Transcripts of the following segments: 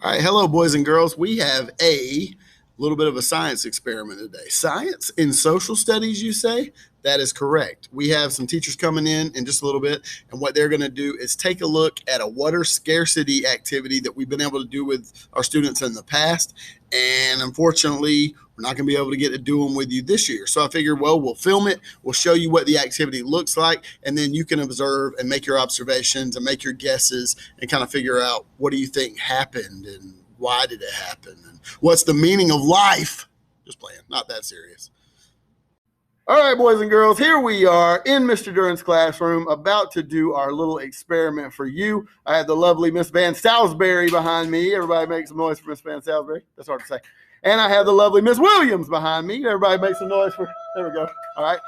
All right, hello, boys and girls. We have a little bit of a science experiment today. Science in social studies, you say? That is correct. We have some teachers coming in just a little bit, and what they're going to do is take a look at a water scarcity activity that we've been able to do with our students in the past. And unfortunately, we're not going to be able to get to do them with you this year. So I figured, well, we'll film it. We'll show you what the activity looks like, and then you can observe and make your observations and make your guesses and kind of figure out what do you think happened and why did it happen and what's the meaning of life. Just playing, not that serious. All right, boys and girls, here we are in Mr. Duren's classroom about to do our little experiment for you. I have the lovely Miss Van Salisbury behind me. Everybody make some noise for Miss Van Salisbury. That's hard to say. And I have the lovely Miss Williams behind me. Everybody make some noise for, there we go. All right.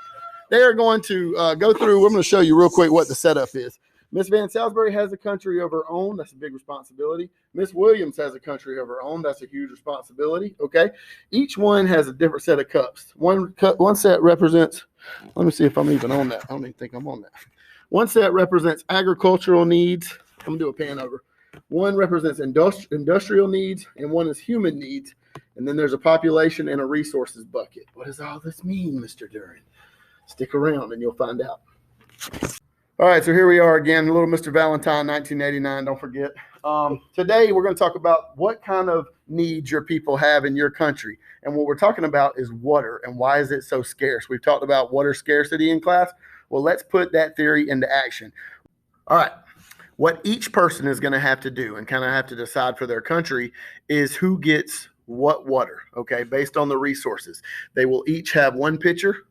They are going to go through, I'm going to show you real quick what the setup is. Miss Van Salisbury has a country of her own. That's a big responsibility. Miss Williams has a country of her own. That's a huge responsibility. Okay. Each one has a different set of cups. One set represents, let me see if I'm even on that. I don't even think I'm on that. One set represents agricultural needs. I'm going to do a pan over. One represents industrial needs, and one is human needs. And then there's a population and a resources bucket. What does all this mean, Mr. Duren? Stick around and you'll find out. All right, so here we are again, little Mr. Valentine, 1989, don't forget. Today, we're going to talk about what kind of needs your people have in your country. And what we're talking about is water, and why is it so scarce? We've talked about water scarcity in class. Well, let's put that theory into action. All right, what each person is going to have to do and kind of have to decide for their country is who gets what water, okay, based on the resources. They will each have one pitcher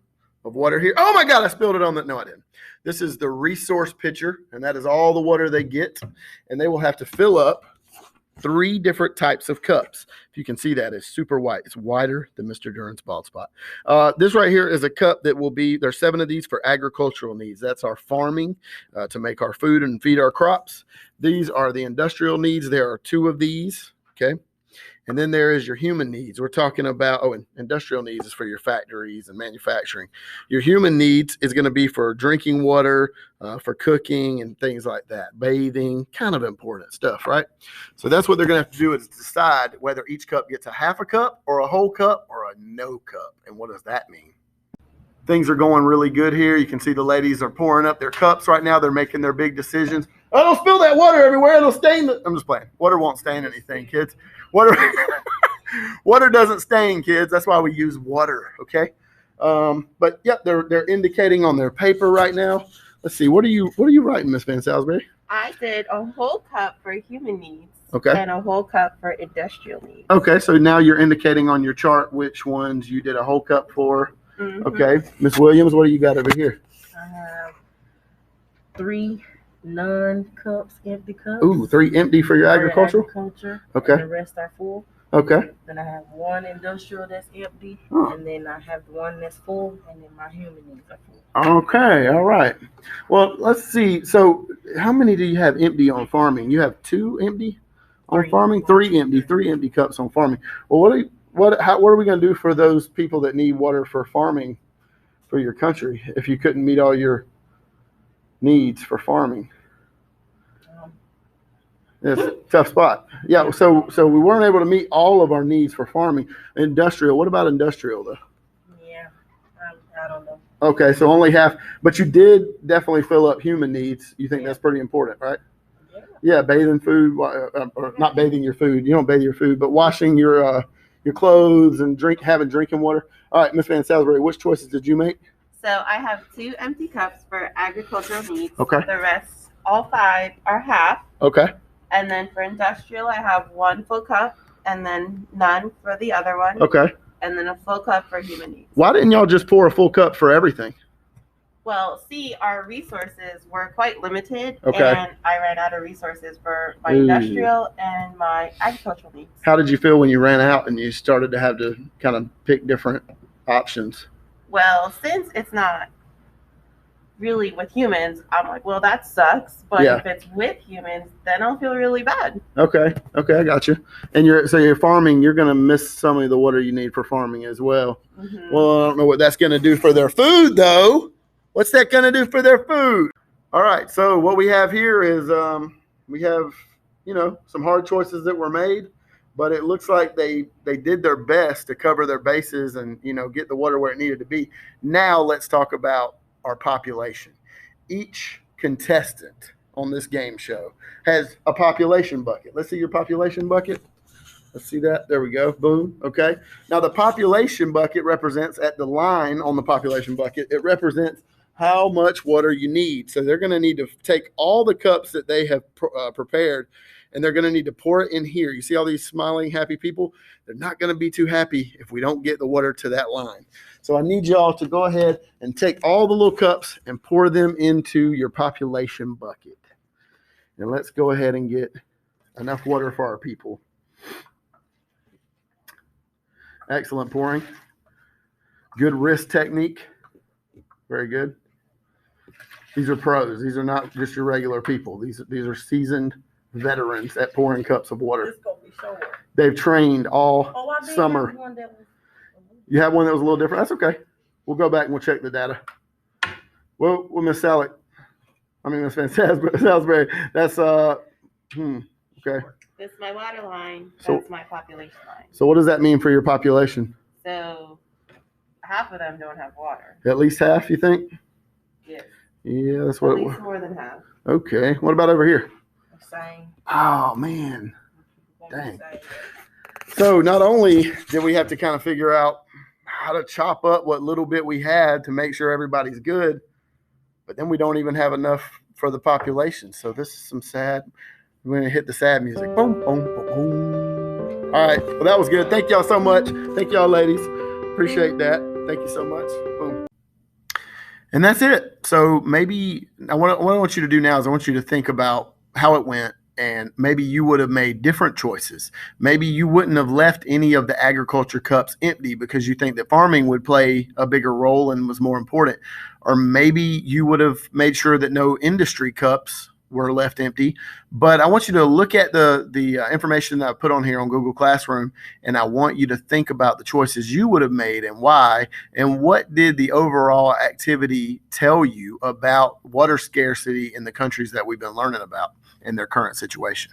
of water here. Oh my God, I spilled it on the, no, I didn't. This is the resource pitcher, and that is all the water they get. And they will have to fill up 3 different types of cups. If you can see that, it's super white. It's wider than Mr. Duren's bald spot. This right here is a cup that will be, there's 7 of these for agricultural needs. That's our farming to make our food and feed our crops. These are the industrial needs. There are 2 of these, okay? And then there is your human needs. We're talking about, and industrial needs is for your factories and manufacturing. Your human needs is going to be for drinking water, for cooking and things like that. Bathing, kind of important stuff, right? So that's what they're going to have to do is decide whether each cup gets a half a cup or a whole cup or a no cup. And what does that mean? Things are going really good here. You can see the ladies are pouring up their cups right now. They're making their big decisions. Oh, don't spill that water everywhere. It'll stain the, I'm just playing. Water won't stain anything, kids. Water doesn't stain, kids. That's why we use water, okay? But yeah, they're indicating on their paper right now. Let's see. What are you writing, Miss Van Salisbury? I did a whole cup for human needs. Okay. And a whole cup for industrial needs. Okay, so now you're indicating on your chart which ones you did a whole cup for. Mm-hmm. Okay, Miss Williams, what do you got over here? I have 3 non-cups, empty cups. Ooh, 3 empty for your agricultural? Okay. And the rest are full. Okay. Then I have 1 industrial that's empty, and then I have the 1 that's full, and then my human needs are full. Okay, all right. Well, let's see. So how many do you have empty on farming? You have 2 empty on farming? 3 empty cups on farming. Well, what are we going to do for those people that need water for farming for your country if you couldn't meet all your needs for farming? It's a tough spot. Yeah, so we weren't able to meet all of our needs for farming. Industrial, what about industrial though? Yeah, I don't know. Okay, so only half, but you did definitely fill up human needs. You think that's pretty important, right? Yeah, bathing food, or not bathing your food. You don't bathe your food, but washing your clothes and having drinking water. All right, Miss Van Salisbury, which choices did you make? So I have 2 empty cups for agricultural needs. Okay. The rest, all 5, are half. Okay. And then for industrial, I have 1 full cup, and then none for the other one. Okay. And then a full cup for human needs. Why didn't y'all just pour a full cup for everything? Well, see, our resources were quite limited, okay, and I ran out of resources for my industrial and my agricultural needs. How did you feel when you ran out and you started to have to kind of pick different options? Well, since it's not really with humans, I'm like, well, that sucks. But if it's with humans, then I'll feel really bad. Okay, I got you. And you're farming, you're going to miss some of the water you need for farming as well. Mm-hmm. Well, I don't know what that's going to do for their food, though. What's that going to do for their food? All right, so what we have here is we have some hard choices that were made, but it looks like they did their best to cover their bases and, get the water where it needed to be. Now let's talk about our population. Each contestant on this game show has a population bucket. Let's see your population bucket. Let's see that. There we go. Boom. Okay. Now the population bucket represents, at the line on the population bucket, it represents how much water you need. So they're going to need to take all the cups that they have prepared, and they're going to need to pour it in here. You see all these smiling, happy people? They're not going to be too happy if we don't get the water to that line. So I need y'all to go ahead and take all the little cups and pour them into your population bucket. And let's go ahead and get enough water for our people. Excellent pouring. Good wrist technique. Very good. These are pros. These are not just your regular people. These are seasoned veterans at pouring cups of water. They've trained all summer. You have one that was a little different? That's okay. We'll go back and we'll check the data. Well, Miss Salick. Miss Van Salisbury. That's okay. This is my water line. That's my population line. So what does that mean for your population? So half of them don't have water. At least half, you think? Yes. Yeah, that's what at least more than half. Okay. What about over here? Same. Oh, man. Dang. So not only did we have to kind of figure out how to chop up what little bit we had to make sure everybody's good, but then we don't even have enough for the population. So this is some sad. We're going to hit the sad music. Boom, boom, boom, boom. All right. Well, that was good. Thank y'all so much. Thank y'all, ladies. Appreciate that. Thank you so much. Boom. And that's it. So maybe what I want you to do now is I want you to think about how it went, and maybe you would have made different choices. Maybe you wouldn't have left any of the agriculture cups empty because you think that farming would play a bigger role and was more important. Or maybe you would have made sure that no industry cups were left empty. But I want you to look at the information that I put on here on Google Classroom, and I want you to think about the choices you would have made and why, and what did the overall activity tell you about water scarcity in the countries that we've been learning about in their current situation.